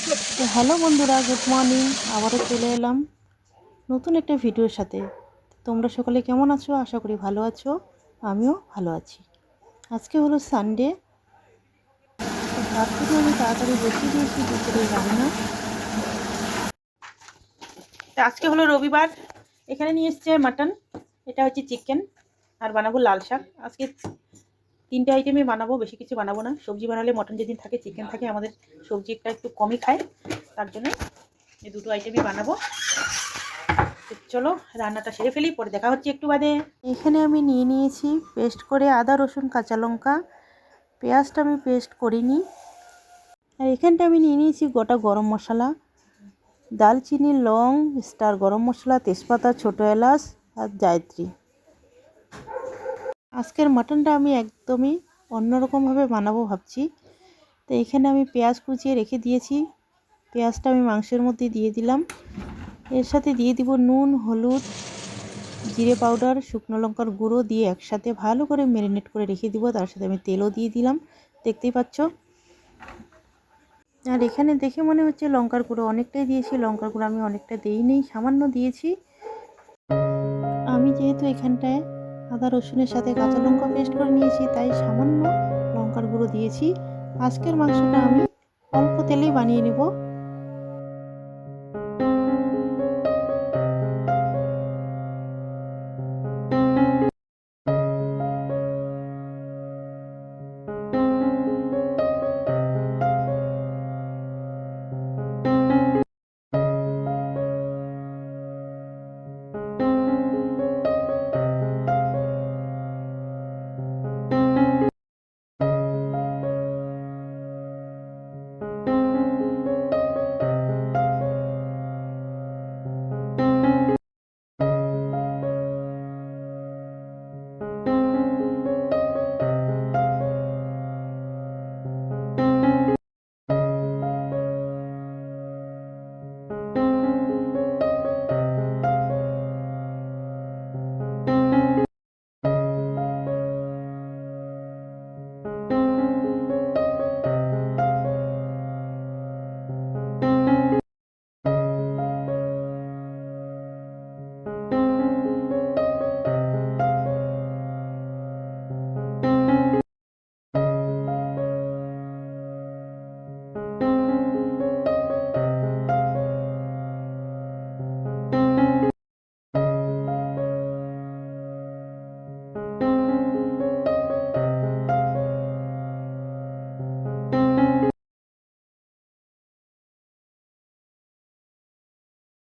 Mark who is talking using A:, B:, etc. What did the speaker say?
A: তো হ্যালো বন্ধুরা, good morning. আবারও চলে এলাম নতুন একটা ভিডিওর সাথে। তোমরা সকলে কেমন আছো? আশা করি ভালো আছো। আমিও ভালো আছি। আজকে হলো সানডে। ভাতগুলো আমি তাড়াতাড়ি বসিয়ে দিয়েছি দুপুরের রান্না। তো আজকে হলো রবিবার। এখানে নিয়ে এসছে মাটন, এটা হচ্ছে চিকেন, আর বানাবো লাল শাক। আজকে তিনটে আইটেমই বানাবো, বেশি কিছু বানাবো না। সবজি বানালে মটন যেদিন থাকে, চিকেন থাকে, আমাদের সবজি একটু কমই খায়, তার জন্য এই দুটো আইটেমই বানাবো। চলো রান্নাটা সেরে ফেলি, পরে দেখা হচ্ছে একটু বাদে। এখানে আমি নিয়ে নিয়েছি পেস্ট করে আদা রসুন কাঁচা লঙ্কা। পেঁয়াজটা আমি পেস্ট করিনি। আর এখানটা আমি নিয়ে নিয়েছি গোটা গরম মশলা, দালচিনি, লং, স্টার গরম মশলা, তেজপাতা, ছোটো এলাচ আর জায়ত্রী। আজকের মাটনটা আমি একদমই অন্যরকমভাবে বানাবো ভাবছি। তো এখানে আমি পেঁয়াজ কুচিয়ে রেখে দিয়েছি। পেঁয়াজটা আমি মাংসের মধ্যে দিয়ে দিলাম। এর সাথে দিয়ে দিব নুন, হলুদ, জিরে পাউডার, শুকনো লঙ্কার গুঁড়ো দিয়ে একসাথে ভালো করে ম্যারিনেট করে রেখে দিব। তার সাথে আমি তেলও দিয়ে দিলাম, দেখতেই পাচ্ছ। আর এখানে দেখে মনে হচ্ছে লঙ্কার গুঁড়ো অনেকটাই দিয়েছি। লঙ্কার গুঁড়ো আমি অনেকটা দিইনি, সামান্য দিয়েছি। আমি যেহেতু এখানটায় আদা রসুনের সাথে কাঁচা লঙ্কা পেস্ট করে নিয়েছি, তাই সামান্য লঙ্কার গুঁড়ো দিয়েছি। আজকের মাংসটা আমি অল্প তেলেই বানিয়ে নেব।